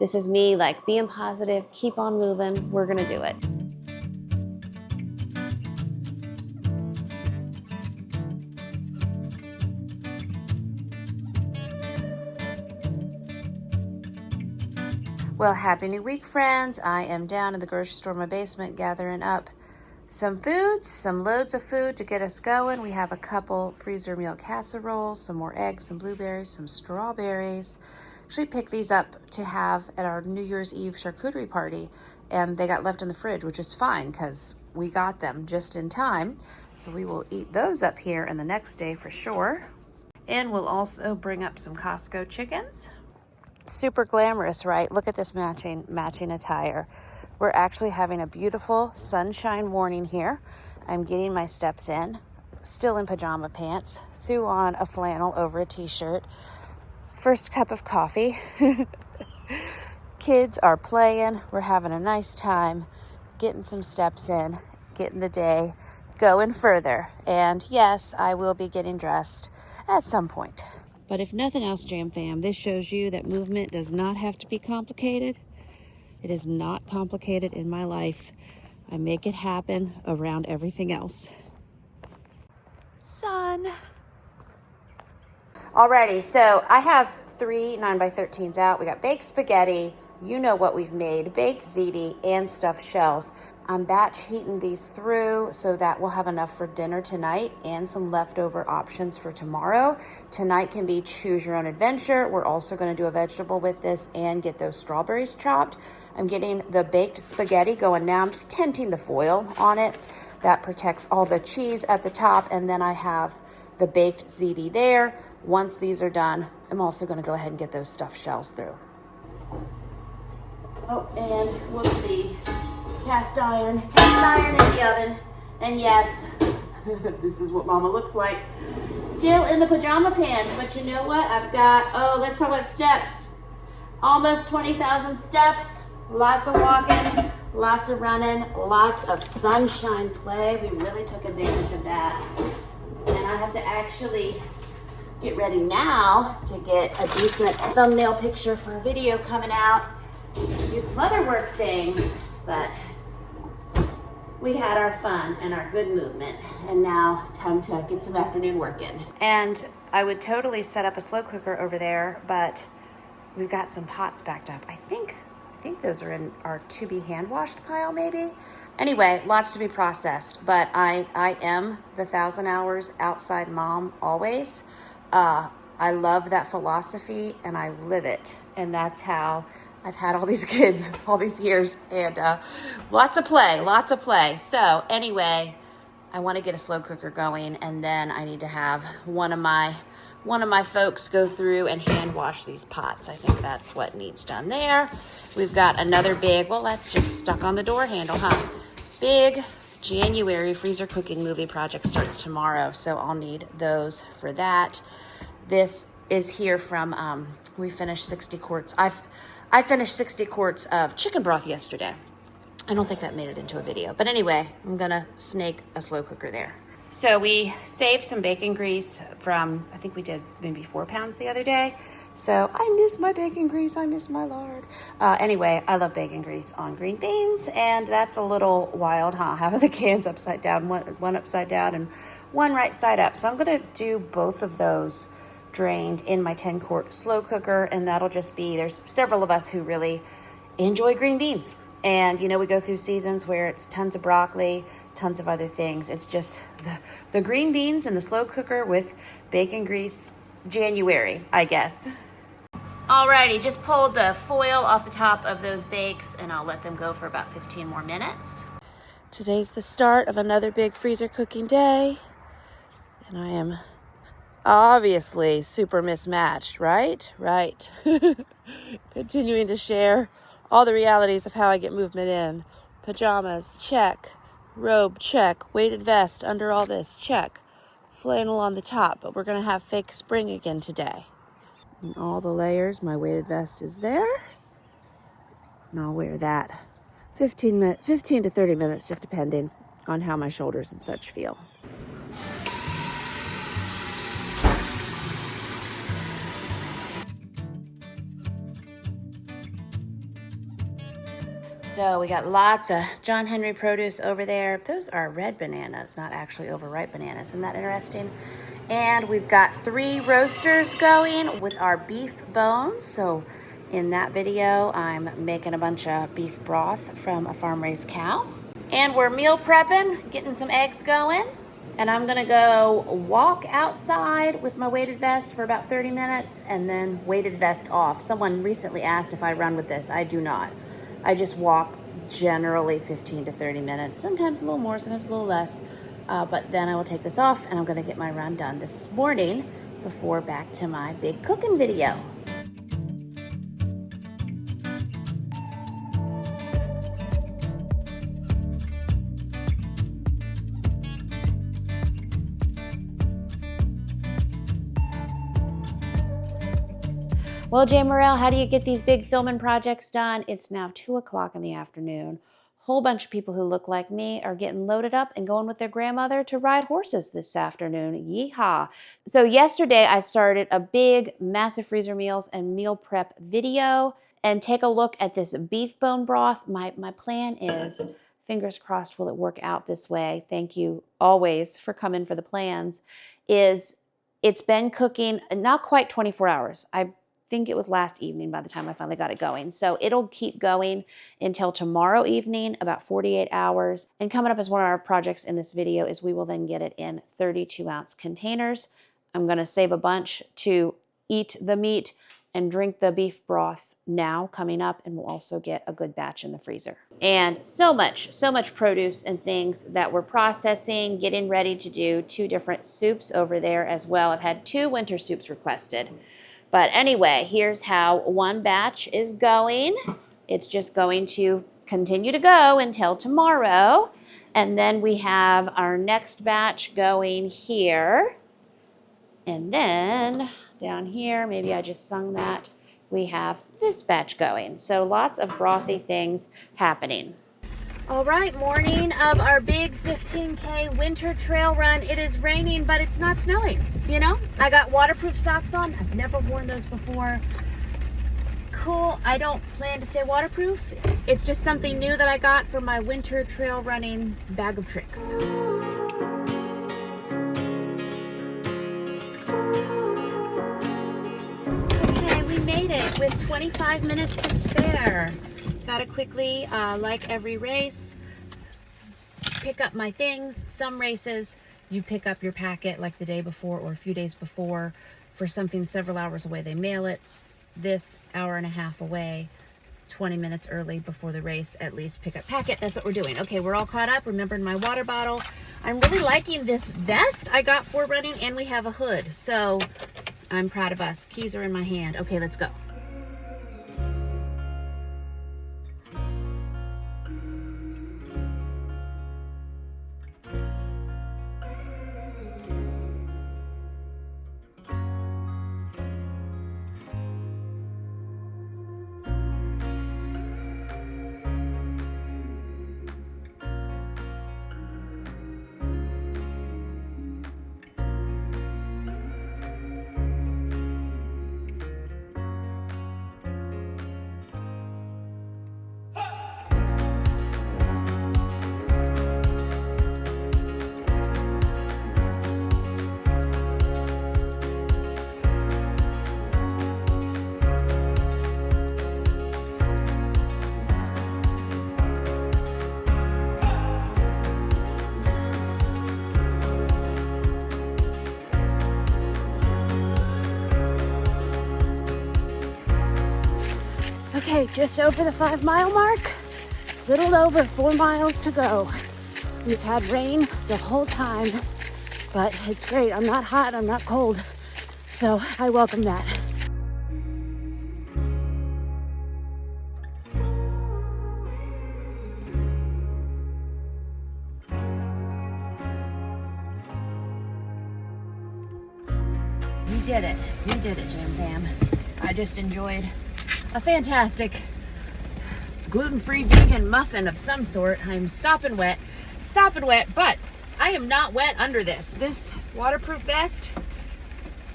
This is me like being positive, keep on moving, we're gonna do it. Well, happy new week, friends. I am down in the grocery store in my basement gathering up some foods, some loads of food to get us going. We have a couple freezer meal casseroles, some more eggs, some blueberries, some strawberries. Actually picked these up to have at our New Year's Eve charcuterie party, and they got left in the fridge, which is fine because we got them just in time. So we will eat those up here in the next day for sure. And we'll also bring up some Costco chickens. Super glamorous, right? Look at this matching attire. We're actually having a beautiful sunshine morning here. I'm getting my steps in, still in pajama pants, threw on a flannel over a t-shirt. First cup of coffee. Kids are playing. We're having a nice time, getting some steps in, getting the day going further. And yes, I will be getting dressed at some point. But if nothing else, Jam Fam, this shows you that movement does not have to be complicated. It is not complicated in my life. I make it happen around everything else. Sun. Alrighty, so I have 3 9x13s out. We got baked spaghetti, you know what we've made, baked ziti, and stuffed shells. I'm batch heating these through so that we'll have enough for dinner tonight and some leftover options for tomorrow. Tonight can be choose your own adventure. We're also going to do a vegetable with this and get those strawberries chopped. I'm getting the baked spaghetti going now. I'm just tinting the foil on it. That protects all the cheese at the top, and then I have the baked ziti there. Once these are done, I'm also going to go ahead and get those stuffed shells through. Oh, and whoopsie. Cast iron in the oven. And yes, this is what Mama looks like. Still in the pajama pants, but you know what? I've got, let's talk about steps. Almost 20,000 steps, lots of walking, lots of running, lots of sunshine play. We really took advantage of that. And I have to actually get ready now to get a decent thumbnail picture for a video coming out. Do some other work things, but we had our fun and our good movement, and now time to get some afternoon work in. And I would totally set up a slow cooker over there, but we've got some pots backed up. I think those are in our to be hand washed pile maybe. Anyway, lots to be processed, but I am the 1,000 hours outside mom always. I love that philosophy and I live it, and that's how I've had all these kids all these years, and lots of play. So anyway, I want to get a slow cooker going, and then I need to have one of my folks go through and hand wash these pots. I think that's what needs done there. We've got another big, well, that's just stuck on the door handle, huh? Big January freezer cooking movie project starts tomorrow, so I'll need those for that. This is here from, we finished 60 quarts. I finished 60 quarts of chicken broth yesterday. I don't think that made it into a video. But anyway, I'm gonna snake a slow cooker there. So we saved some bacon grease from, I think we did maybe 4 pounds the other day. So I miss my bacon grease, I miss my lard. Anyway, I love bacon grease on green beans, and that's a little wild, huh? Having the cans upside down, one upside down and one right side up. So I'm gonna do both of those drained in my 10-quart slow cooker, and that'll just be, there's several of us who really enjoy green beans, and you know, we go through seasons where it's tons of broccoli, tons of other things. It's just the green beans in the slow cooker with bacon grease. January, I guess. Alrighty, just pulled the foil off the top of those bakes, and I'll let them go for about 15 more minutes. Today's the start of another big freezer cooking day, and I am obviously super mismatched, right? Right. Continuing to share all the realities of how I get movement in. Pajamas, check. Robe, check. Weighted vest under all this, check. Flannel on the top, but we're gonna have fake spring again today. And all the layers, my weighted vest is there. And I'll wear that 15 to 30 minutes, just depending on how my shoulders and such feel. So we got lots of John Henry produce over there. Those are red bananas, not actually overripe bananas. Isn't that interesting? And we've got 3 roasters going with our beef bones. So in that video, I'm making a bunch of beef broth from a farm-raised cow. And we're meal prepping, getting some eggs going. And I'm gonna go walk outside with my weighted vest for about 30 minutes and then weighted vest off. Someone recently asked if I run with this. I do not. I just walk generally 15 to 30 minutes, sometimes a little more, sometimes a little less. But then I will take this off and I'm gonna get my run done this morning before back to my big cooking video. Well, Jamerrill, how do you get these big filming projects done? It's now 2 o'clock in the afternoon. Whole bunch of people who look like me are getting loaded up and going with their grandmother to ride horses this afternoon. Yeehaw. So yesterday I started a big, massive freezer meals and meal prep video, and take a look at this beef bone broth. My plan is, fingers crossed will it work out this way, thank you always for coming for the plans, is it's been cooking not quite 24 hours. I think it was last evening by the time I finally got it going. So it'll keep going until tomorrow evening, about 48 hours. And coming up as one of our projects in this video is we will then get it in 32-ounce containers. I'm gonna save a bunch to eat the meat and drink the beef broth now coming up, and we'll also get a good batch in the freezer. And so much produce and things that we're processing, getting ready to do 2 different soups over there as well. I've had 2 winter soups requested. But anyway, here's how one batch is going. It's just going to continue to go until tomorrow. And then we have our next batch going here. And then down here, maybe I just sung that, we have this batch going. So lots of brothy things happening. All right, morning of our big 15K winter trail run. It is raining, but it's not snowing, you know? I got waterproof socks on. I've never worn those before. Cool, I don't plan to stay waterproof. It's just something new that I got for my winter trail running bag of tricks. Okay, we made it with 25 minutes to spare. Gotta quickly, like every race, pick up my things. Some races, you pick up your packet like the day before or a few days before. For something several hours away, they mail it. This hour and a half away, 20 minutes early before the race, at least pick up packet. That's what we're doing. Okay, we're all caught up. Remembered my water bottle. I'm really liking this vest I got for running, and we have a hood. So I'm proud of us. Keys are in my hand. Okay, let's go. Okay, just over the 5-mile mark, little over 4 miles to go. We've had rain the whole time, but it's great. I'm not hot, I'm not cold, so I welcome that. We did it, Jam Fam. I just enjoyed a fantastic gluten-free vegan muffin of some sort. I'm sopping wet, but I am not wet under this. This waterproof vest,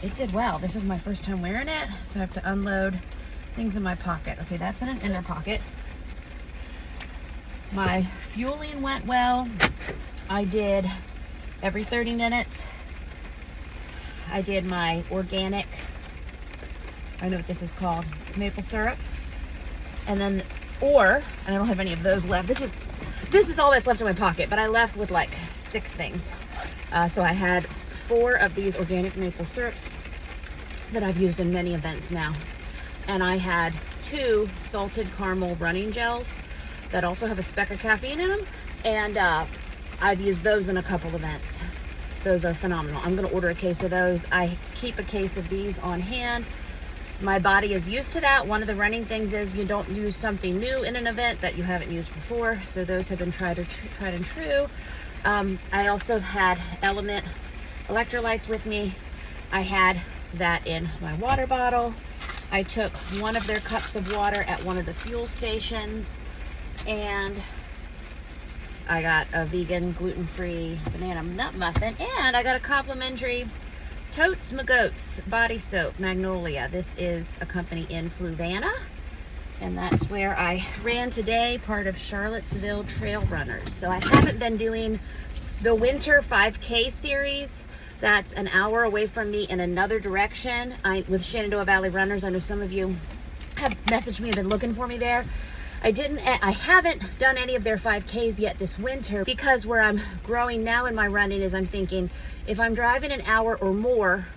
it did well. This is my first time wearing it, so I have to unload things in my pocket. Okay, that's in an inner pocket. My fueling went well. I did every 30 minutes. I did my organic, I know what this is called, maple syrup. And then, and I don't have any of those left. This is all that's left in my pocket, but I left with like 6 things. So I had 4 of these organic maple syrups that I've used in many events now. And I had 2 salted caramel running gels that also have a speck of caffeine in them. And I've used those in a couple events. Those are phenomenal. I'm gonna order a case of those. I keep a case of these on hand. My body is used to that. One of the running things is you don't use something new in an event that you haven't used before. So those have been tried and true. I also had Element electrolytes with me. I had that in my water bottle. I took one of their cups of water at one of the fuel stations, and I got a vegan, gluten-free banana nut muffin, and I got a complimentary Totes Magoats body soap, Magnolia. This is a company in Fluvanna, and that's where I ran today, part of Charlottesville Trail Runners. So I haven't been doing the winter 5K series. That's an hour away from me in another direction. With Shenandoah Valley Runners, I know some of you have messaged me and been looking for me there. I haven't done any of their 5Ks yet this winter, because where I'm growing now in my running is I'm thinking, if I'm driving an hour or more,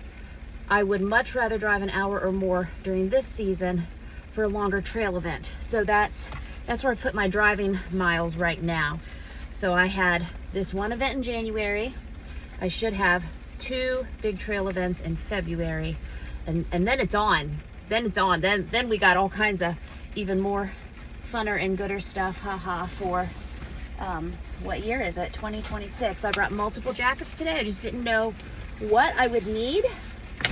I would much rather drive an hour or more during this season for a longer trail event. So that's where I put my driving miles right now. So I had this one event in January. I should have 2 big trail events in February, and then it's on. Then we got all kinds of even more funner and gooder stuff, for what year is it? 2026. I brought multiple jackets today. I just didn't know what I would need.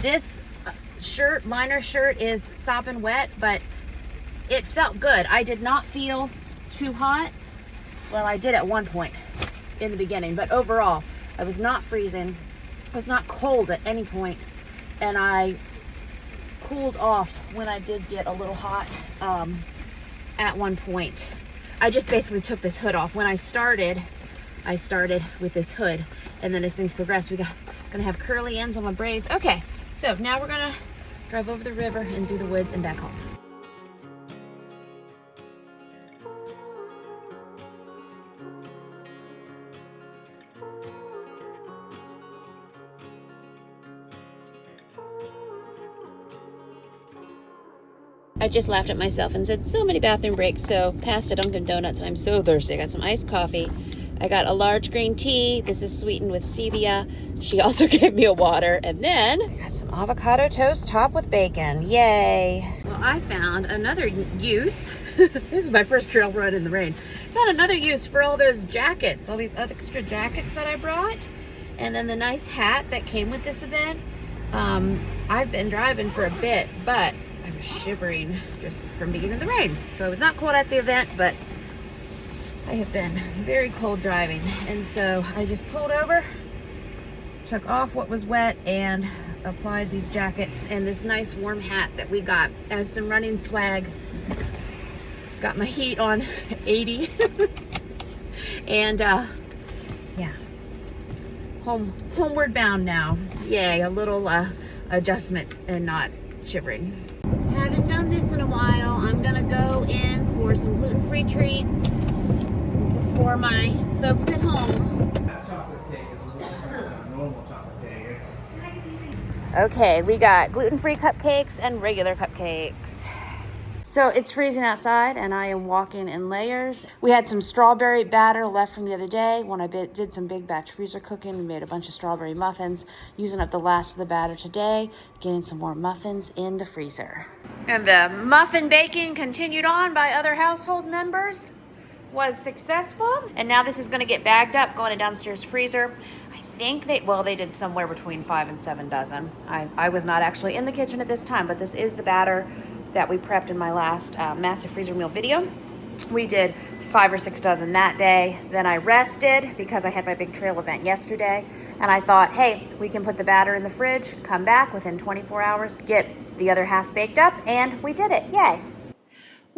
This liner shirt is sopping wet, but it felt good. I did not feel too hot. Well, I did at one point in the beginning, but overall I was not freezing. I was not cold at any point, and I cooled off when I did get a little hot at one point. I just basically took this hood off. When I started with this hood, and then as things progress, gonna have curly ends on my braids. Okay, so now we're gonna drive over the river and through the woods and back home. I just laughed at myself and said, so many bathroom breaks. So past a Dunkin' Donuts, and I'm so thirsty. I got some iced coffee. I got a large green tea. This is sweetened with stevia. She also gave me a water. And then I got some avocado toast topped with bacon. Yay. Well, I found another use. This is my first trail run in the rain. Found another use for all those jackets, all these extra jackets that I brought. And then the nice hat that came with this event. I've been driving for a bit, but I was shivering just from being in the rain. So I was not cold at the event, but I have been very cold driving. And so I just pulled over, took off what was wet, and applied these jackets and this nice warm hat that we got as some running swag. Got my heat on 80. And yeah, homeward bound now. Yay, a little adjustment and not shivering. Haven't done this in a while. I'm gonna go in for some gluten-free treats. This is for my folks at home. That chocolate cake is a little different than a normal chocolate cake. Okay, we got gluten-free cupcakes and regular cupcakes. So it's freezing outside and I am walking in layers. We had some strawberry batter left from the other day when I did some big batch freezer cooking. We made a bunch of strawberry muffins, using up the last of the batter today, getting some more muffins in the freezer. And the muffin baking continued on by other household members, was successful. And now this is gonna get bagged up, going in downstairs freezer. I think they did somewhere between 5 and 7 dozen. I was not actually in the kitchen at this time, but this is the batter that we prepped in my last massive freezer meal video. We did 5 or 6 dozen that day. Then I rested because I had my big trail event yesterday. And I thought, hey, we can put the batter in the fridge, come back within 24 hours, get the other half baked up, and we did it, yay.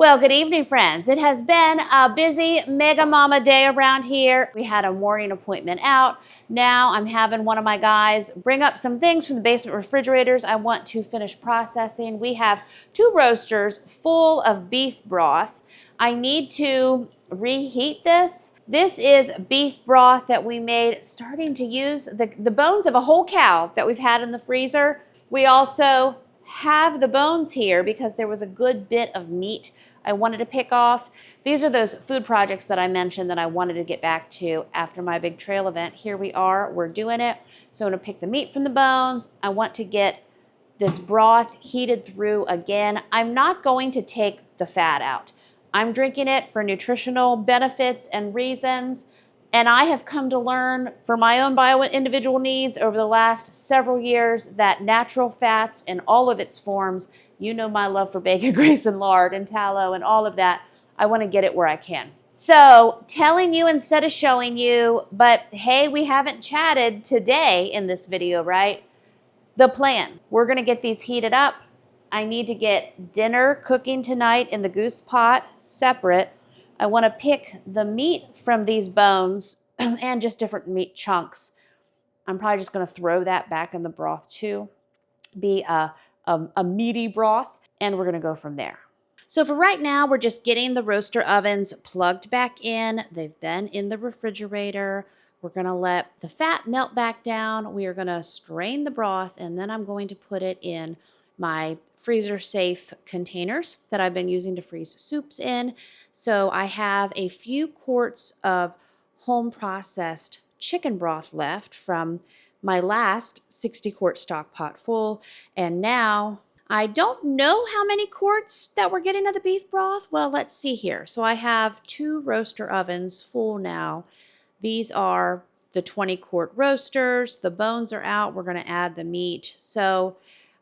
Well, good evening, friends. It has been a busy Mega Mama day around here. We had a morning appointment out. Now I'm having one of my guys bring up some things from the basement refrigerators I want to finish processing. We have 2 roasters full of beef broth. I need to reheat this. This is beef broth that we made starting to use the bones of a whole cow that we've had in the freezer. We also have the bones here because there was a good bit of meat I wanted to pick off. These are those food projects that I mentioned that I wanted to get back to after my big trail event. Here we are, we're doing it. So I'm gonna pick the meat from the bones. I want to get this broth heated through again. I'm not going to take the fat out. I'm drinking it for nutritional benefits and reasons. And I have come to learn for my own individual needs over the last several years that natural fats in all of its forms, you know my love for bacon grease and lard and tallow and all of that, I want to get it where I can. So telling you instead of showing you, but hey, we haven't chatted today in this video, right? The plan, we're going to get these heated up. I need to get dinner cooking tonight in the goose pot separate. I want to pick the meat from these bones and just different meat chunks. I'm probably just going to throw that back in the broth too. Be a meaty broth, and we're going to go from there. So for right now, we're just getting the roaster ovens plugged back in. They've been in the refrigerator. We're going to let the fat melt back down. We are going to strain the broth, and then I'm going to put it in my freezer-safe containers that I've been using to freeze soups in. So I have a few quarts of home-processed chicken broth left from my last 60-quart stock pot full, and now I don't know how many quarts that we're getting of the beef broth. Well, let's see here. So I have 2 roaster ovens full now. These are the 20-quart roasters. The bones are out. We're going to add the meat. So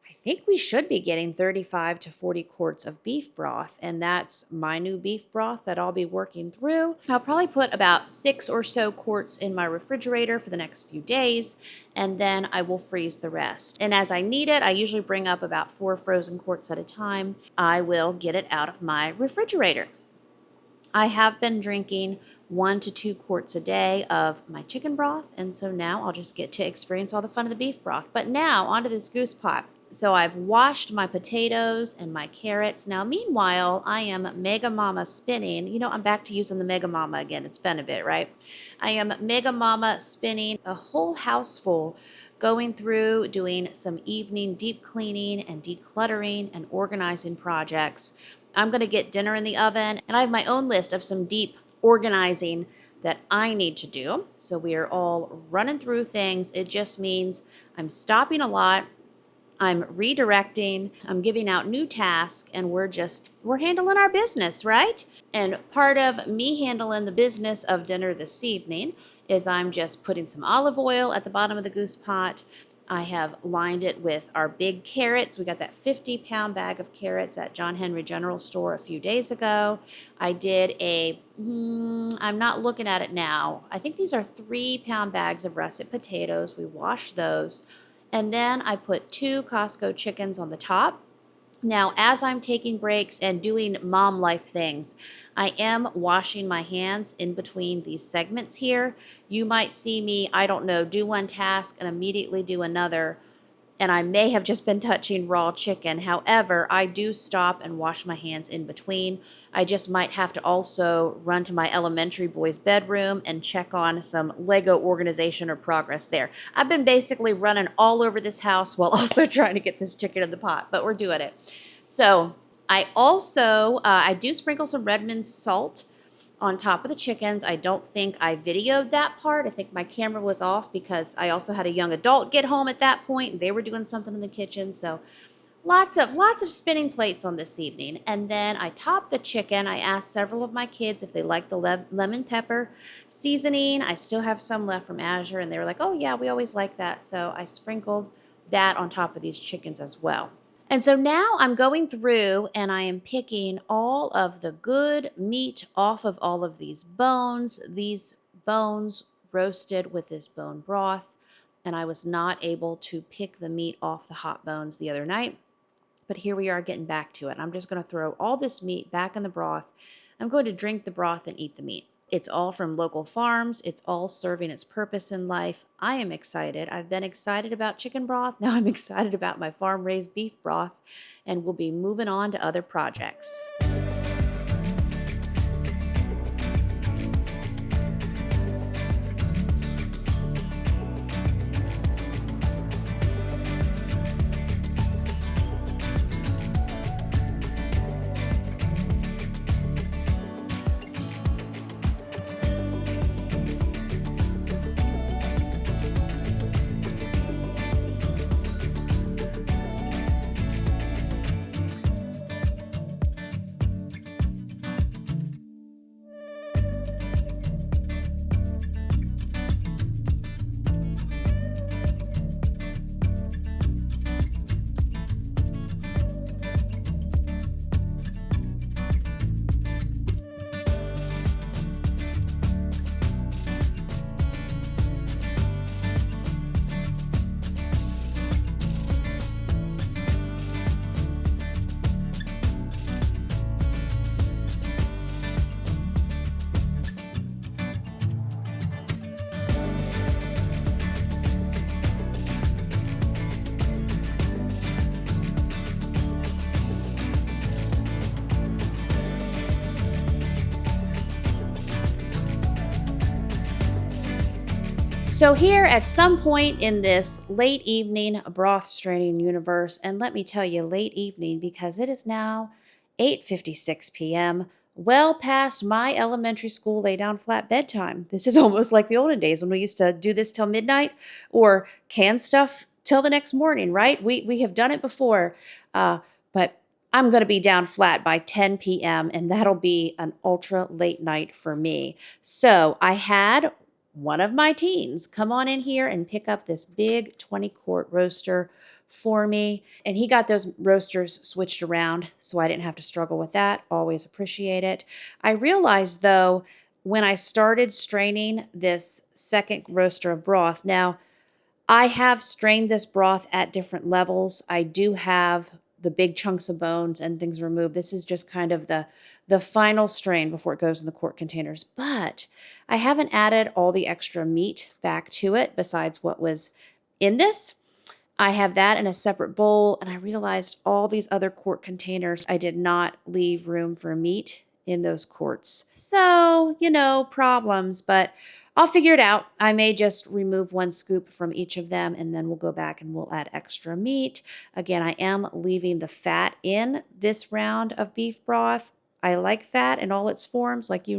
I think we should be getting 35 to 40 quarts of beef broth, and that's my new beef broth that I'll be working through. I'll probably put about 6 or so quarts in my refrigerator for the next few days, and then I will freeze the rest. And as I need it, I usually bring up about 4 frozen quarts at a time. I will get it out of my refrigerator. I have been drinking 1 to 2 quarts a day of my chicken broth, and so now I'll just get to experience all the fun of the beef broth. But now, onto this goose pot. So I've washed my potatoes and my carrots. Now, meanwhile, I am Mega Mama spinning. You know, I'm back to using the Mega Mama again. It's been a bit, right? I am Mega Mama spinning a whole house full, going through, doing some evening deep cleaning and decluttering and organizing projects. I'm going to get dinner in the oven, and I have my own list of some deep organizing that I need to do. So we are all running through things. It just means I'm stopping a lot. I'm redirecting, I'm giving out new tasks, and we're handling our business, right? And part of me handling the business of dinner this evening is I'm just putting some olive oil at the bottom of the goose pot. I have lined it with our big carrots. We got that 50-pound bag of carrots at John Henry General Store a few days ago. I did I'm not looking at it now. I think these are 3-pound bags of russet potatoes. We washed those. And then I put 2 Costco chickens on the top. Now, as I'm taking breaks and doing mom life things, I am washing my hands in between these segments here. You might see me, I don't know, do one task and immediately do another, and I may have just been touching raw chicken. However, I do stop and wash my hands in between. I just might have to also run to my elementary boy's bedroom and check on some Lego organization or progress there. I've been basically running all over this house while also trying to get this chicken in the pot, but we're doing it. So I also, I do sprinkle some Redmond's salt on top of the chickens. I don't think I videoed that part. I think my camera was off because I also had a young adult get home at that point, and they were doing something in the kitchen. So lots of spinning plates on this evening. And then I topped the chicken. I asked several of my kids if they liked the lemon pepper seasoning. I still have some left from Azure, and they were like, oh yeah, we always like that. So I sprinkled that on top of these chickens as well. And so now I'm going through and I am picking all of the good meat off of all of these bones roasted with this bone broth. And I was not able to pick the meat off the hot bones the other night. But here we are getting back to it. I'm just going to throw all this meat back in the broth. I'm going to drink the broth and eat the meat. It's all from local farms. It's all serving its purpose in life. I am excited. I've been excited about chicken broth. Now I'm excited about my farm-raised beef broth, and we'll be moving on to other projects. So here at some point in this late evening broth straining universe, and let me tell you late evening because it is now 8:56 p.m., well past my elementary school lay down flat bedtime. This is almost like the olden days when we used to do this till midnight or can stuff till the next morning, right? We have done it before, but I'm going to be down flat by 10 p.m., and that'll be an ultra late night for me. So I had one of my teens come on in here and pick up this big 20-quart roaster for me. And he got those roasters switched around so I didn't have to struggle with that. Always appreciate it. I realized, though, when I started straining this second roaster of broth, now I have strained this broth at different levels. I do have the big chunks of bones and things removed. This is just kind of the final strain before it goes in the quart containers. But I haven't added all the extra meat back to it besides what was in this. I have that in a separate bowl, and I realized all these other quart containers, I did not leave room for meat in those quarts. So, problems, but I'll figure it out. I may just remove one scoop from each of them, and then we'll go back and we'll add extra meat. Again, I am leaving the fat in this round of beef broth. I like fat in all its forms, like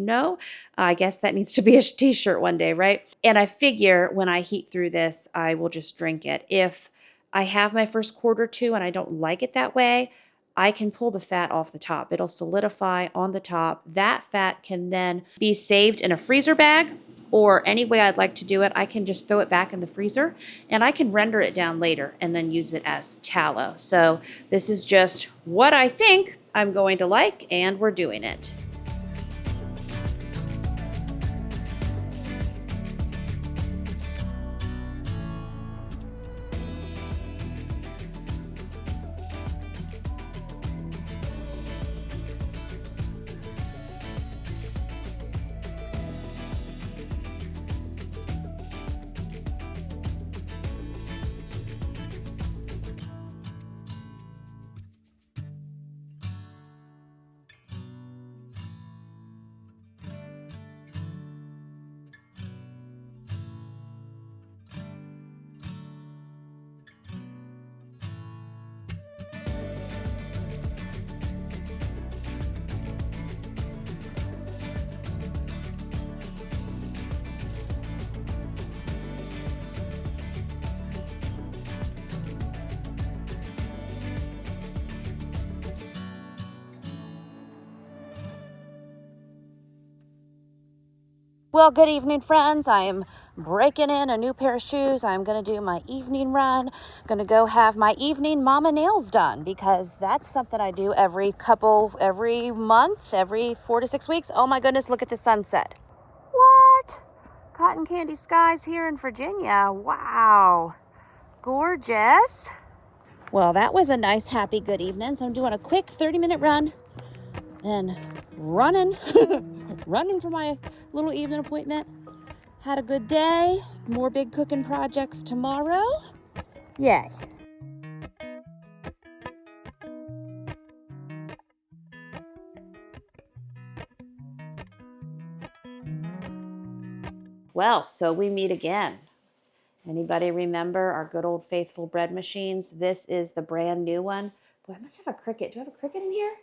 I guess that needs to be a t-shirt one day, right? And I figure when I heat through this, I will just drink it. If I have my first quart or two and I don't like it that way, I can pull the fat off the top. It'll solidify on the top. That fat can then be saved in a freezer bag, or any way I'd like to do it. I can just throw it back in the freezer and I can render it down later and then use it as tallow. So this is just what I think I'm going to like, and we're doing it. Well, good evening, friends. I am breaking in a new pair of shoes. I'm going to do my evening run. Going to go have my evening mama nails done because that's something I do every month, every 4 to 6 weeks. Oh my goodness, look at the sunset. What? Cotton candy skies here in Virginia. Wow. Gorgeous. Well, that was a nice, happy, good evening. So I'm doing a quick 30-minute run and running, running for my little evening appointment. Had a good day. More big cooking projects tomorrow. Yay. Well, so we meet again. Anybody remember our good old faithful bread machines? This is the brand new one. Boy, I must have a cricket. Do I have a cricket in here?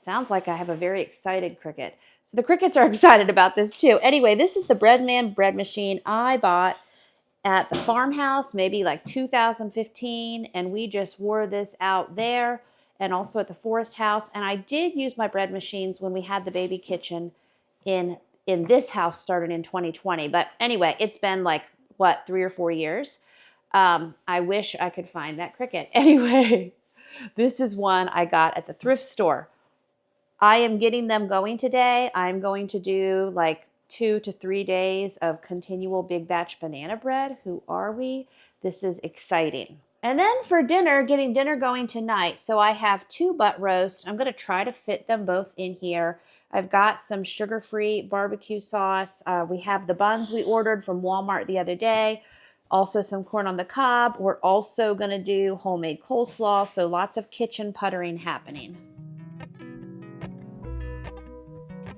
Sounds like I have a very excited cricket. So the crickets are excited about this too. Anyway, this is the Breadman bread machine I bought at the farmhouse, maybe like 2015, and we just wore this out there and also at the forest house. And I did use my bread machines when we had the baby kitchen in this house started in 2020. But anyway, it's been like, what, 3 or 4 years? I wish I could find that cricket. Anyway, this is one I got at the thrift store. I am getting them going today. I'm going to do like 2 to 3 days of continual big batch banana bread. Who are we? This is exciting. And then for dinner, getting dinner going tonight. So I have 2 butt roasts. I'm going to try to fit them both in here. I've got some sugar-free barbecue sauce. We have the buns we ordered from Walmart the other day. Also some corn on the cob. We're also going to do homemade coleslaw. So lots of kitchen puttering happening.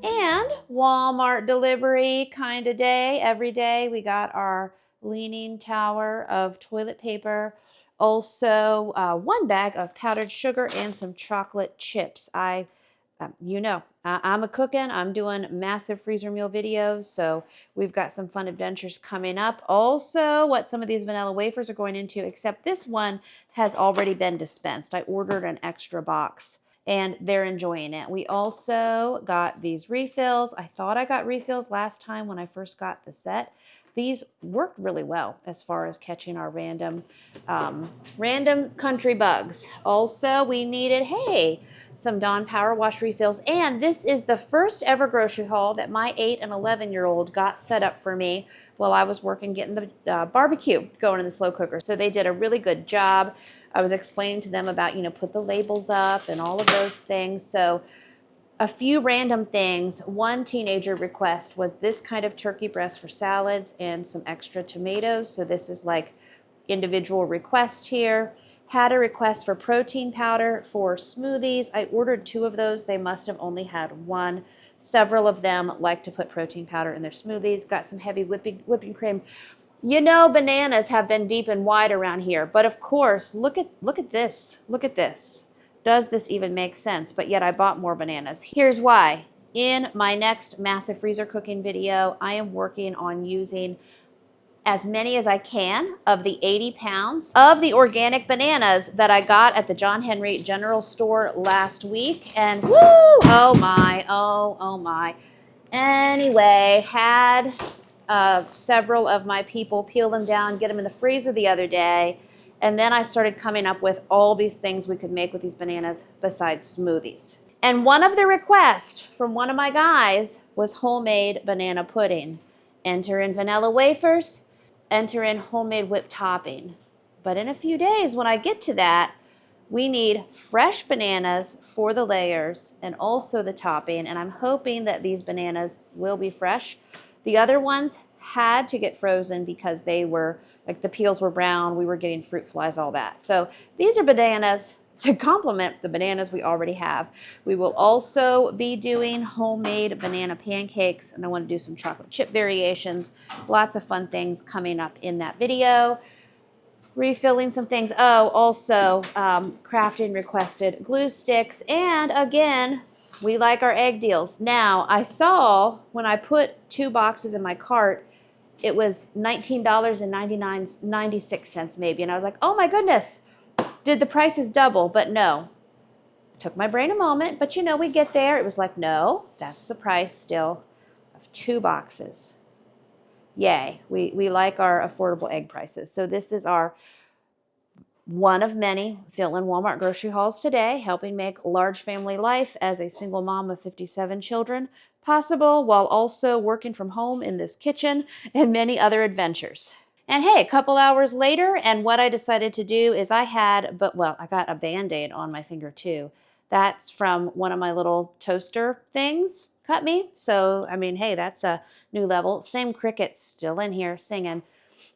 And Walmart delivery kind of day. Every day we got our leaning tower of toilet paper. Also 1 bag of powdered sugar and some chocolate chips. I'm a cooking. I'm doing massive freezer meal videos. So we've got some fun adventures coming up. Also what some of these vanilla wafers are going into, except this one has already been dispensed. I ordered an extra box. And they're enjoying it. We also got these refills. I thought I got refills last time when I first got the set. These worked really well as far as catching our random country bugs. Also, we needed, some Dawn Power Wash refills. And this is the first ever grocery haul that my 8 and 11-year-old got set up for me while I was working getting the barbecue going in the slow cooker. So they did a really good job. I was explaining to them about, put the labels up and all of those things. So a few random things. One teenager request was this kind of turkey breast for salads and some extra tomatoes. So this is like individual request here. Had a request for protein powder for smoothies. I ordered 2 of those. They must have only had 1. Several of them like to put protein powder in their smoothies. Got some heavy whipping cream. Bananas have been deep and wide around here, but of course, look at this. Look at this. Does this even make sense? But yet I bought more bananas. Here's why. In my next massive freezer cooking video, I am working on using as many as I can of the 80 pounds of the organic bananas that I got at the John Henry General Store last week. And woo, oh my. Anyway, had several of my people peel them down, get them in the freezer the other day, and then I started coming up with all these things we could make with these bananas besides smoothies. And one of the requests from one of my guys was homemade banana pudding. Enter in vanilla wafers, enter in homemade whipped topping. But in a few days, when I get to that, we need fresh bananas for the layers and also the topping, and I'm hoping that these bananas will be fresh. The other ones had to get frozen because they were, like the peels were brown, we were getting fruit flies, all that. So these are bananas to complement the bananas we already have. We will also be doing homemade banana pancakes, and I want to do some chocolate chip variations. Lots of fun things coming up in that video. Refilling some things. Oh, also crafting requested glue sticks, and again, we like our egg deals. Now, I saw when I put 2 boxes in my cart, it was $19.96 maybe. And I was like, oh my goodness, did the prices double? But no. Took my brain a moment, but we get there. It was like, no, that's the price still of 2 boxes. Yay. We like our affordable egg prices. So this is our one of many fill-in Walmart grocery hauls today, helping make large family life as a single mom of 57 children possible while also working from home in this kitchen and many other adventures. And hey, a couple hours later, and what I decided to do is I got a Band-Aid on my finger too. That's from one of my little toaster things cut me. So, I mean, hey, that's a new level. Same crickets still in here singing.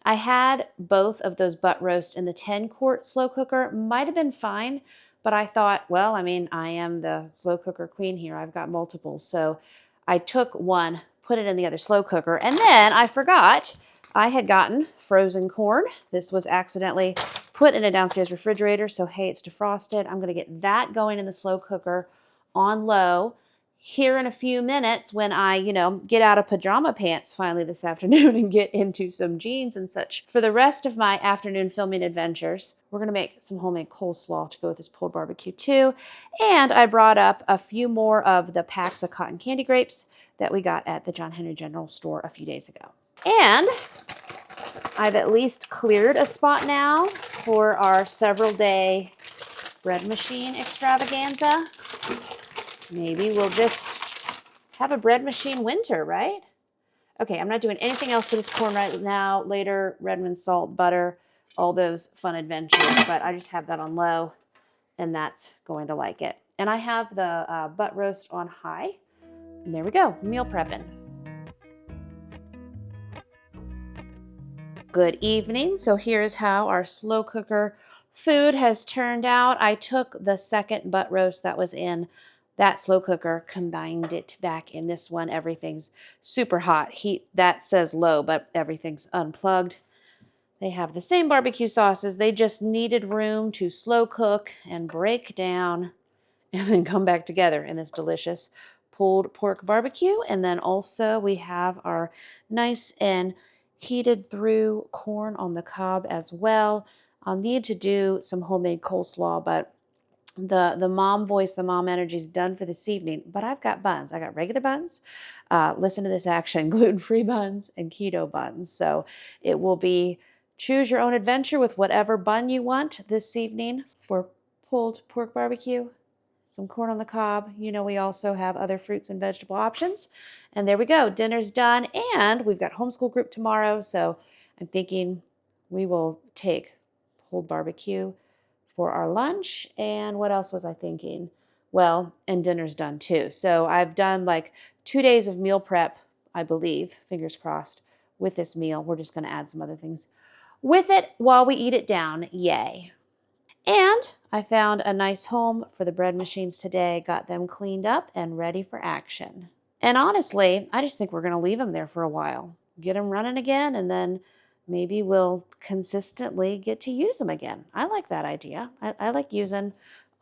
I had both of those butt roast in the 10-quart slow cooker. Might have been fine, but I thought, well, I mean, I am the slow cooker queen here. I've got multiples. So I took one, put it in the other slow cooker, and then I forgot I had gotten frozen corn. This was accidentally put in a downstairs refrigerator, so hey, it's defrosted. I'm going to get that going in the slow cooker on low here in a few minutes when I, get out of pajama pants finally this afternoon and get into some jeans and such. For the rest of my afternoon filming adventures, we're going to make some homemade coleslaw to go with this pulled barbecue too. And I brought up a few more of the packs of cotton candy grapes that we got at the John Henry General Store a few days ago. And I've at least cleared a spot now for our several day bread machine extravaganza. Maybe we'll just have a bread machine winter, right? Okay, I'm not doing anything else to this corn right now. Later, Redmond salt, butter, all those fun adventures, but I just have that on low, and that's going to like it. And I have the butt roast on high, and there we go, meal prepping. Good evening. So here's how our slow cooker food has turned out. I took the second butt roast that was in that slow cooker, combined it back in this one. Everything's super hot. Heat, that says low, but everything's unplugged. They have the same barbecue sauces. They just needed room to slow cook and break down and then come back together in this delicious pulled pork barbecue. And then also we have our nice and heated through corn on the cob as well. I'll need to do some homemade coleslaw, but the mom voice, the mom energy is done for this evening. But I've got buns. I got regular buns. Listen to this action, gluten-free buns and keto buns. So it will be choose your own adventure with whatever bun you want this evening for pulled pork barbecue. Some corn on the cob. We also have other fruits and vegetable options. And there we go. Dinner's done. And we've got homeschool group tomorrow. So I'm thinking we will take pulled barbecue for our lunch. And what else was I thinking? Well, and dinner's done too. So I've done like 2 days of meal prep, I believe, fingers crossed, with this meal. We're just going to add some other things with it while we eat it down. Yay. And I found a nice home for the bread machines today, got them cleaned up and ready for action. And honestly, I just think we're going to leave them there for a while, get them running again, and then maybe we'll consistently get to use them again. I like that idea. I like using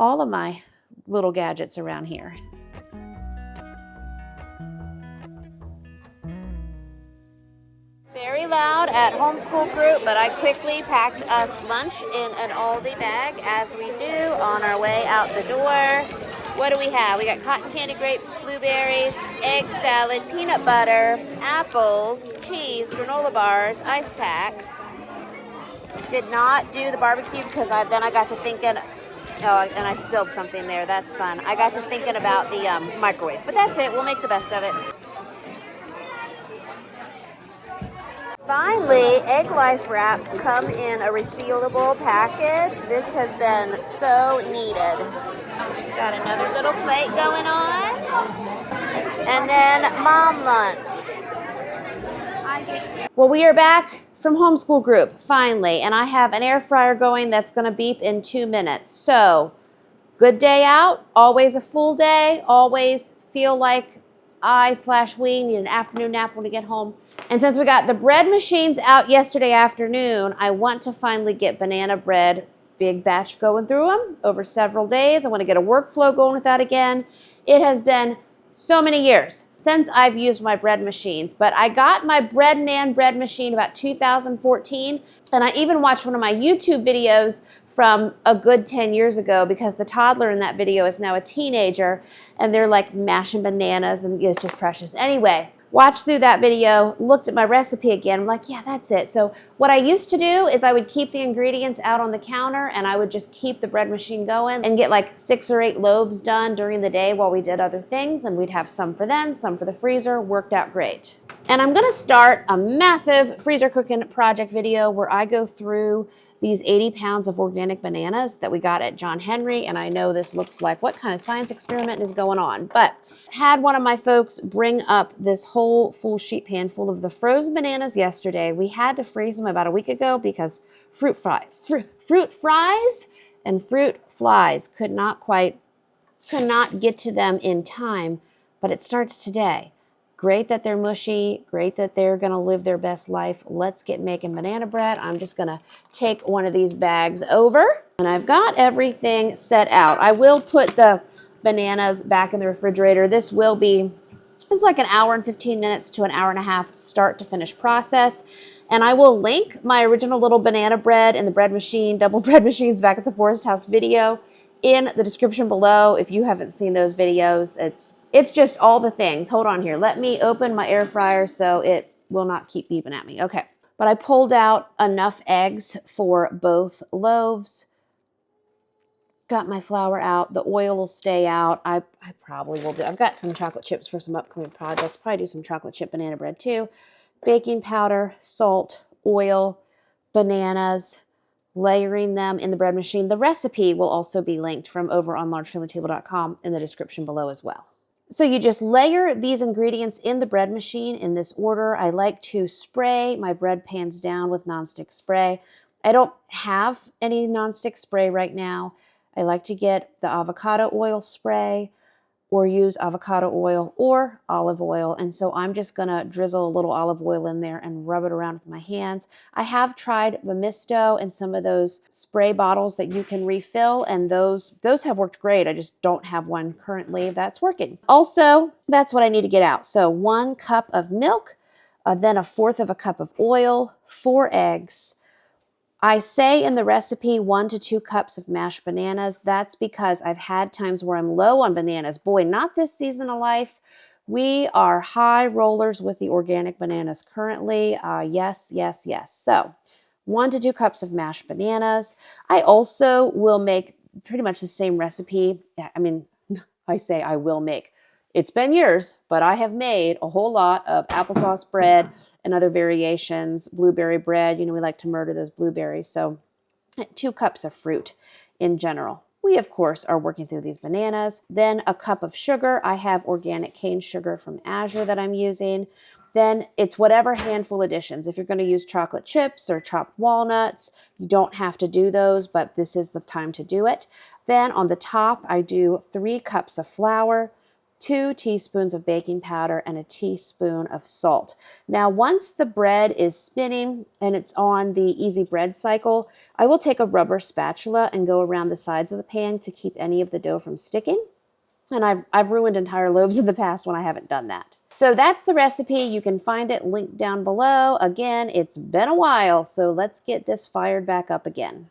all of my little gadgets around here. Very loud at homeschool group, but I quickly packed us lunch in an Aldi bag, as we do on our way out the door. What do we have? We got cotton candy grapes, blueberries, egg salad, peanut butter, apples, cheese, granola bars, ice packs. Did not do the barbecue because then I got to thinking, oh, and I spilled something there. That's fun. I got to thinking about the microwave, but that's it. We'll make the best of it. Finally, Egg Life wraps come in a resealable package. This has been so needed. Got another little plate going on. And then mom lunch. Well, we are back from homeschool group, finally. And I have an air fryer going that's going to beep in 2 minutes. So, good day out. Always a full day. Always feel like we need an afternoon nap when we get home. And since we got the bread machines out yesterday afternoon, I want to finally get banana bread, big batch going through them over several days. I want to get a workflow going with that again. It has been so many years since I've used my bread machines, but I got my Breadman bread machine about 2014, and I even watched one of my YouTube videos from a good 10 years ago because the toddler in that video is now a teenager, and they're like mashing bananas, and it's just precious. Anyway, watched through that video, looked at my recipe again. I'm like, yeah, that's it. So what I used to do is I would keep the ingredients out on the counter, and I would just keep the bread machine going and get like 6 or 8 loaves done during the day while we did other things, and we'd have some for then, some for the freezer. Worked out great. And I'm gonna start a massive freezer cooking project video where I go through these 80 pounds of organic bananas that we got at John Henry. And I know this looks like what kind of science experiment is going on, but had one of my folks bring up this whole full sheet pan full of the frozen bananas yesterday. We had to freeze them about a week ago because fruit fries and fruit flies could not get to them in time, but it starts today. Great that they're mushy, great that they're gonna live their best life. Let's get making banana bread. I'm just gonna take one of these bags over, and I've got everything set out. I will put the bananas back in the refrigerator. This will be, it's like an hour and 15 minutes to an hour and a half start to finish process. And I will link my original little banana bread and the bread machine, double bread machines back at the Forest House video in the description below. If you haven't seen those videos, it's just all the things. Hold on here. Let me open my air fryer so it will not keep beeping at me. Okay. But I pulled out enough eggs for both loaves. Got my flour out. The oil will stay out. I probably will do. I've got some chocolate chips for some upcoming projects. Probably do some chocolate chip banana bread too. Baking powder, salt, oil, bananas, layering them in the bread machine. The recipe will also be linked from over on largefamilytable.com in the description below as well. So you just layer these ingredients in the bread machine in this order. I like to spray my bread pans down with nonstick spray. I don't have any nonstick spray right now. I like to get the avocado oil spray or use avocado oil or olive oil. And so I'm just gonna drizzle a little olive oil in there and rub it around with my hands. I have tried the Misto and some of those spray bottles that you can refill, and those have worked great. I just don't have one currently that's working. Also, that's what I need to get out. So 1 cup of milk, then 1/4 of a cup of oil, 4 eggs. I say in the recipe 1 to 2 cups of mashed bananas. That's because I've had times where I'm low on bananas. Boy, not this season of life. We are high rollers with the organic bananas currently. Yes, yes, yes. So 1 to 2 cups of mashed bananas. I also will make pretty much the same recipe. I mean, I say I will make. It's been years, but I have made a whole lot of applesauce bread and other variations, blueberry bread. You know, we like to murder those blueberries. So 2 cups of fruit in general. We, of course, are working through these bananas. Then 1 cup of sugar. I have organic cane sugar from Azure that I'm using. Then it's whatever handful additions. If you're going to use chocolate chips or chopped walnuts, you don't have to do those, but this is the time to do it. Then on the top, I do 3 cups of flour, 2 teaspoons of baking powder, and 1 teaspoon of salt. Now, once the bread is spinning and it's on the easy bread cycle, I will take a rubber spatula and go around the sides of the pan to keep any of the dough from sticking. And I've ruined entire loaves in the past when I haven't done that. So that's the recipe. You can find it linked down below. Again, it's been a while, so let's get this fired back up again.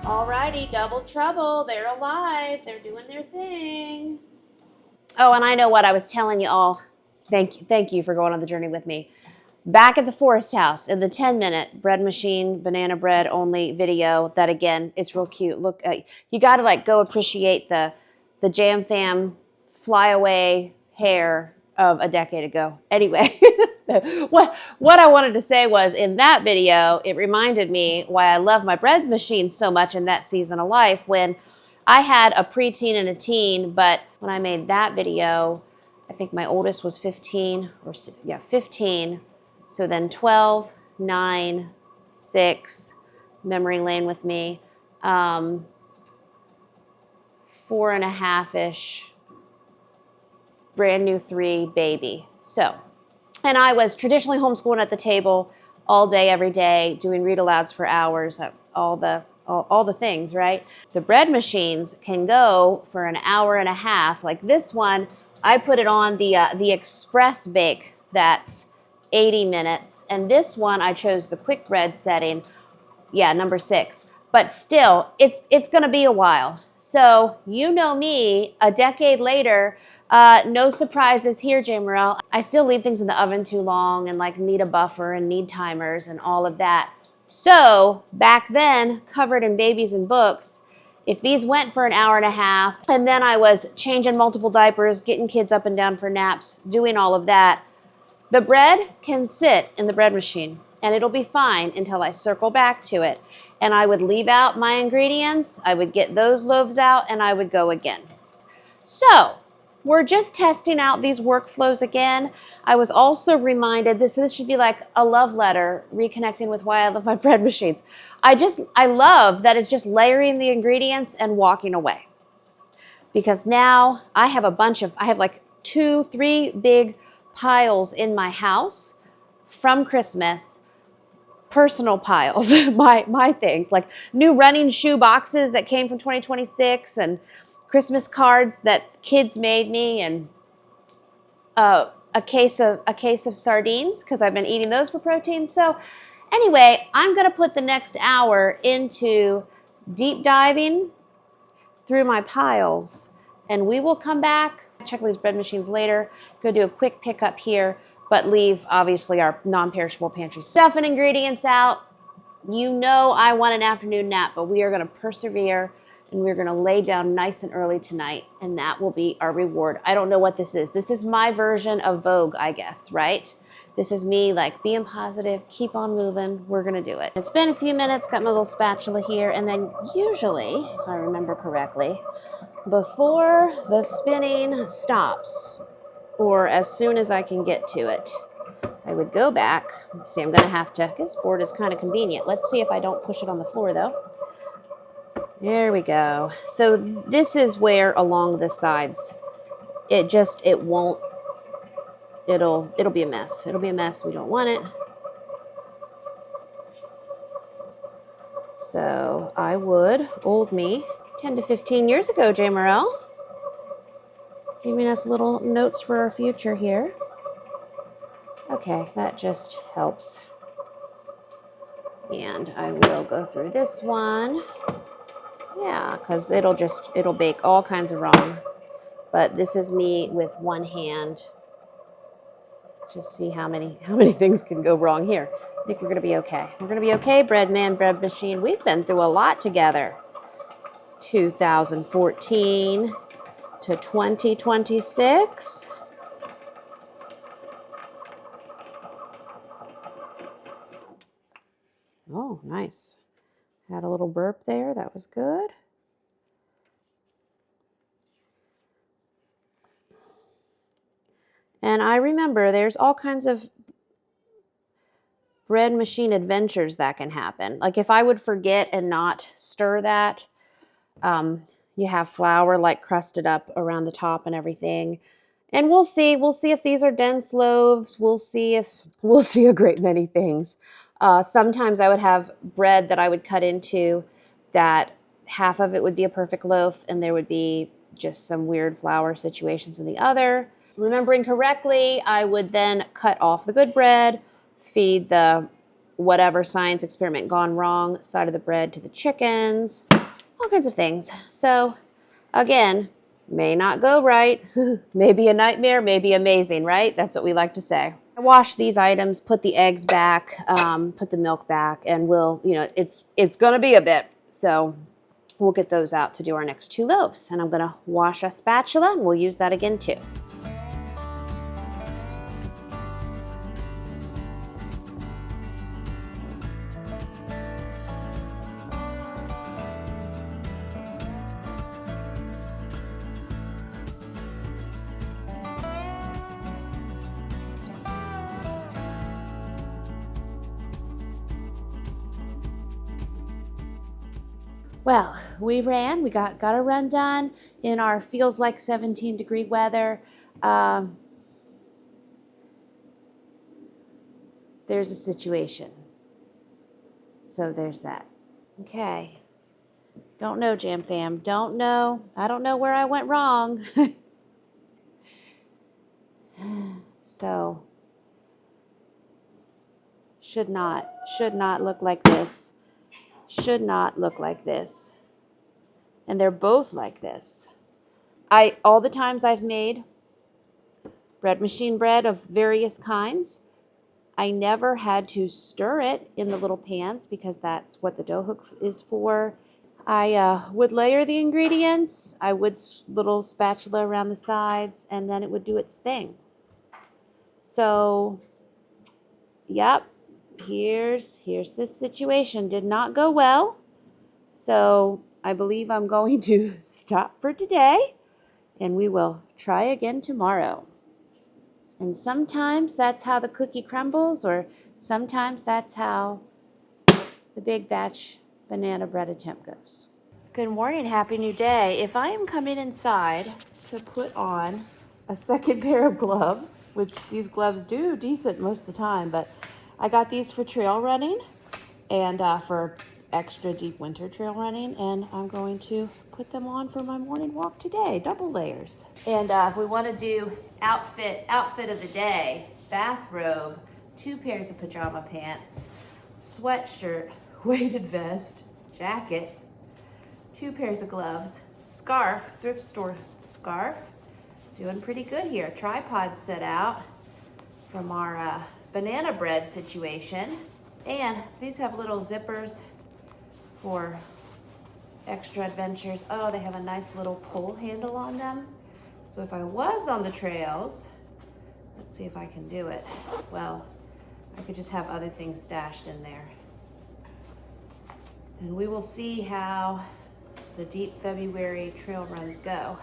Alrighty, double trouble. They're alive. They're doing their thing. Oh, and I know what I was telling you all. Thank you for going on the journey with me. Back at the Forest House in the 10-minute bread machine, banana bread only video. That again, it's real cute. Look, you got to like go appreciate the Jam Fam flyaway hair of a decade ago. Anyway, what I wanted to say was in that video, it reminded me why I love my bread machine so much in that season of life when I had a preteen and a teen, but when I made that video, I think my oldest was 15 or 15. So then 12, 9, 6, memory lane with me. 4.5-ish, brand new 3 baby. So, and I was traditionally homeschooling at the table all day, every day, doing read alouds for hours, all the things, right? The bread machines can go for an hour and a half. Like this one, I put it on the express bake, that's 80 minutes. And this one, I chose the quick bread setting, yeah, number 6. But still, it's going to be a while. So you know me, a decade later, no surprises here, Jamerrill. I still leave things in the oven too long and like need a buffer and need timers and all of that. So back then, covered in babies and books, if these went for an hour and a half, and then I was changing multiple diapers, getting kids up and down for naps, doing all of that, the bread can sit in the bread machine and it'll be fine until I circle back to it. And I would leave out my ingredients, I would get those loaves out, and I would go again. So we're just testing out these workflows again. I was also reminded, this should be like a love letter, reconnecting with why I love my bread machines. I love that it's just layering the ingredients and walking away. Because now I have I have like 2, 3 big piles in my house from Christmas, personal piles, my things, like new running shoe boxes that came from 2026 and Christmas cards that kids made me, and a case of sardines because I've been eating those for protein. So anyway, I'm going to put the next hour into deep diving through my piles, and we will come back, check these bread machines later, go do a quick pickup here, but leave obviously our non-perishable pantry stuff and ingredients out. You know I want an afternoon nap, but we are going to persevere and we're going to lay down nice and early tonight, and that will be our reward. I don't know what this is. This is my version of Vogue, I guess, right? This is me like being positive, keep on moving, we're going to do it. It's been a few minutes, got my little spatula here, and then usually, if I remember correctly, before the spinning stops, or as soon as I can get to it, I would go back. Let's see, I'm going to have to, this board is kind of convenient. Let's see if I don't push it on the floor though. There we go. So this is where along the sides, it won't, it'll be a mess. It'll be a mess. We don't want it. So I would, old me, 10 to 15 years ago, Jamerrill, giving us little notes for our future here. Okay, that just helps. And I will go through this one. Yeah, because it'll bake all kinds of wrong. But this is me with one hand. Just see how many things can go wrong here. I think we're going to be okay. We're going to be okay, bread man, bread machine. We've been through a lot together. 2014 to 2026. Oh, nice. Had a little burp there. That was good. And I remember there's all kinds of bread machine adventures that can happen. Like if I would forget and not stir that, you have flour like crusted up around the top and everything. And we'll see if these are dense loaves. We'll see a great many things. Sometimes I would have bread that I would cut into that half of it would be a perfect loaf and there would be just some weird flour situations in the other. Remembering correctly, I would then cut off the good bread, feed the whatever science experiment gone wrong side of the bread to the chickens, all kinds of things. So again, may not go right, maybe a nightmare, maybe amazing, right? That's what we like to say. I wash these items, put the eggs back, put the milk back, and it's gonna be a bit. So we'll get those out to do our next 2 loaves. And I'm gonna wash a spatula and we'll use that again too. Well, we got a run done in our feels like 17-degree weather. There's a situation. So there's that. Okay. Don't know, Jam Fam. Don't know. I don't know where I went wrong. So, should not look like this. Should not look like this. And they're both like this. All the times I've made bread machine bread of various kinds, I never had to stir it in the little pans because that's what the dough hook is for. I would layer the ingredients. I would little spatula around the sides, and then it would do its thing. So, yep, here's this situation. Did not go well. So I believe I'm going to stop for today, and we will try again tomorrow. And sometimes that's how the cookie crumbles, or sometimes that's how the big batch banana bread attempt goes. Good morning, happy new day. If I am coming inside to put on a second pair of gloves, which these gloves do decent most of the time, but I got these for trail running and for extra deep winter trail running, and I'm going to put them on for my morning walk today, double layers. And if we want to do outfit of the day, bathrobe, 2 pairs of pajama pants, sweatshirt, weighted vest, jacket, 2 pairs of gloves, scarf, thrift store scarf. Doing pretty good here. Tripod set out from our banana bread situation. And these have little zippers for extra adventures. Oh, they have a nice little pull handle on them. So if I was on the trails, let's see if I can do it. Well, I could just have other things stashed in there. And we will see how the deep February trail runs go.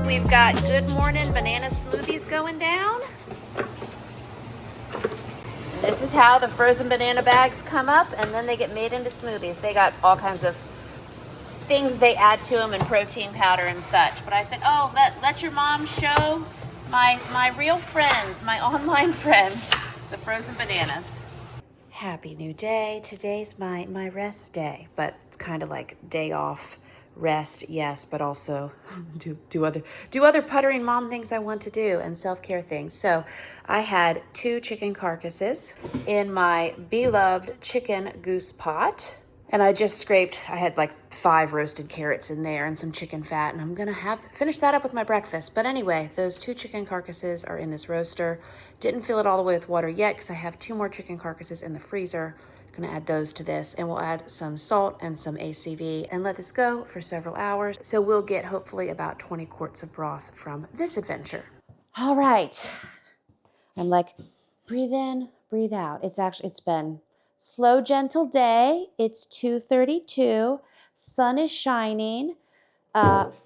We've got Good Morning banana smoothies going down. This is how the frozen banana bags come up, and then they get made into smoothies. They got all kinds of things they add to them and protein powder and such. But I said, oh, let your mom show my real friends, my online friends, the frozen bananas. Happy new day. Today's my rest day, but it's kind of like day off. Rest, yes, but also do other puttering mom things I want to do and self-care things. So I had 2 chicken carcasses in my beloved chicken goose pot, and I had like 5 roasted carrots in there and some chicken fat, and I'm gonna finish that up with my breakfast. But anyway, those 2 chicken carcasses are in this roaster. Didn't fill it all the way with water yet because I have 2 more chicken carcasses in the freezer. Gonna add those to this, and we'll add some salt and some ACV and let this go for several hours. So we'll get hopefully about 20 quarts of broth from this adventure. All right. I'm like, breathe in, breathe out. It's been slow, gentle day. It's 2:32. Sun is shining.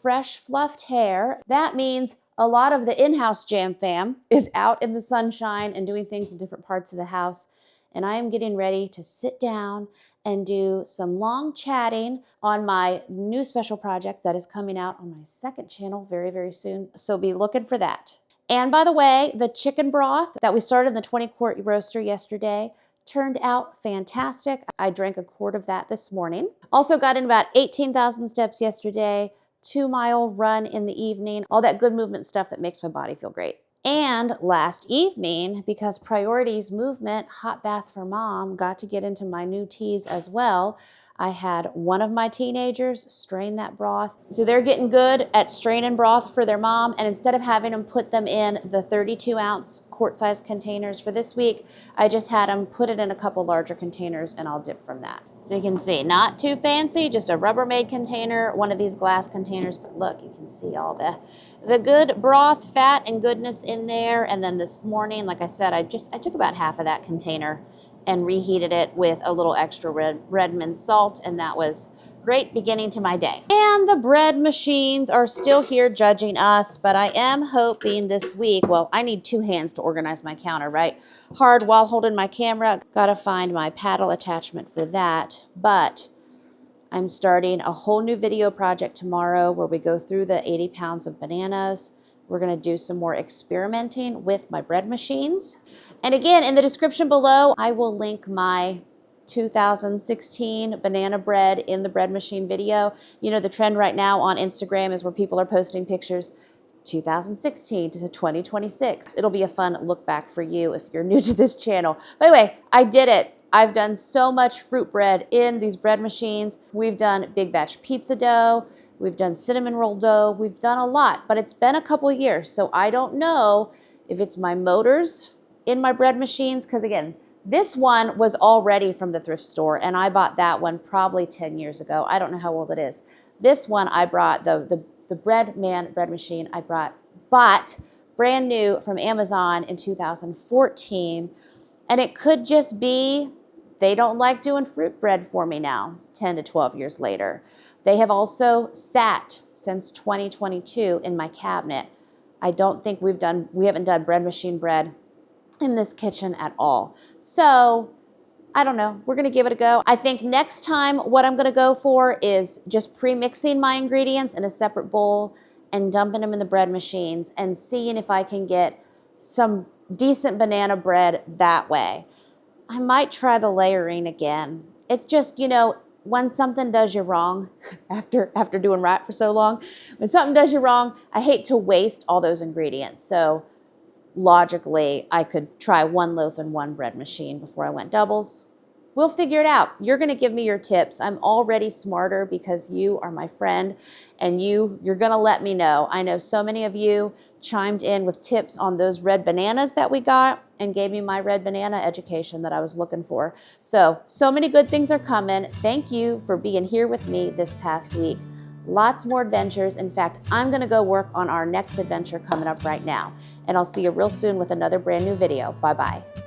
Fresh fluffed hair. That means a lot of the in-house Jam Fam is out in the sunshine and doing things in different parts of the house. And I am getting ready to sit down and do some long chatting on my new special project that is coming out on my second channel very, very soon. So be looking for that. And by the way, the chicken broth that we started in the 20-quart roaster yesterday turned out fantastic. I drank a quart of that this morning. Also got in about 18,000 steps yesterday, 2-mile run in the evening, all that good movement stuff that makes my body feel great. And last evening, because priorities movement, hot bath for mom, got to get into my new teas as well. I had one of my teenagers strain that broth. So they're getting good at straining broth for their mom. And instead of having them put them in the 32-ounce quart-sized containers for this week, I just had them put it in a couple larger containers, and I'll dip from that. So you can see, not too fancy, just a Rubbermaid container, one of these glass containers. But look, you can see all the good broth, fat, and goodness in there. And then this morning, like I said, I took about half of that container and reheated it with a little extra Redmond salt, and that was great beginning to my day. And the bread machines are still here judging us, but I am hoping this week, well, I need 2 hands to organize my counter, right? Hard while holding my camera. Gotta find my paddle attachment for that, but I'm starting a whole new video project tomorrow where we go through the 80 pounds of bananas. We're gonna do some more experimenting with my bread machines. And again, in the description below, I will link my 2016 banana bread in the bread machine video. You know, the trend right now on Instagram is where people are posting pictures 2016 to 2026. It'll be a fun look back for you if you're new to this channel. By the way, I did it. I've done so much fruit bread in these bread machines. We've done big batch pizza dough. We've done cinnamon roll dough. We've done a lot, but it's been a couple years. So I don't know if it's my motors in my bread machines, because again, this one was already from the thrift store, and I bought that one probably 10 years ago. I don't know how old it is. This one I brought, the bread machine I bought brand new from Amazon in 2014, and it could just be they don't like doing fruit bread for me now, 10 to 12 years later. They have also sat since 2022 in my cabinet. I don't think we haven't done bread machine bread in this kitchen at all. So I don't know, we're gonna give it a go. I think next time what I'm gonna go for is just pre-mixing my ingredients in a separate bowl and dumping them in the bread machines and seeing if I can get some decent banana bread that way. I might try the layering again. It's just, you know, when something does you wrong, after doing right for so long, when something does you wrong, I hate to waste all those ingredients. So logically, I could try 1 loaf in 1 bread machine before I went doubles. We'll figure it out. You're gonna give me your tips. I'm already smarter because you are my friend and you're gonna let me know. I know so many of you chimed in with tips on those red bananas that we got and gave me my red banana education that I was looking for. So many good things are coming. Thank you for being here with me this past week. Lots more adventures. In fact, I'm gonna go work on our next adventure coming up right now. And I'll see you real soon with another brand new video. Bye-bye.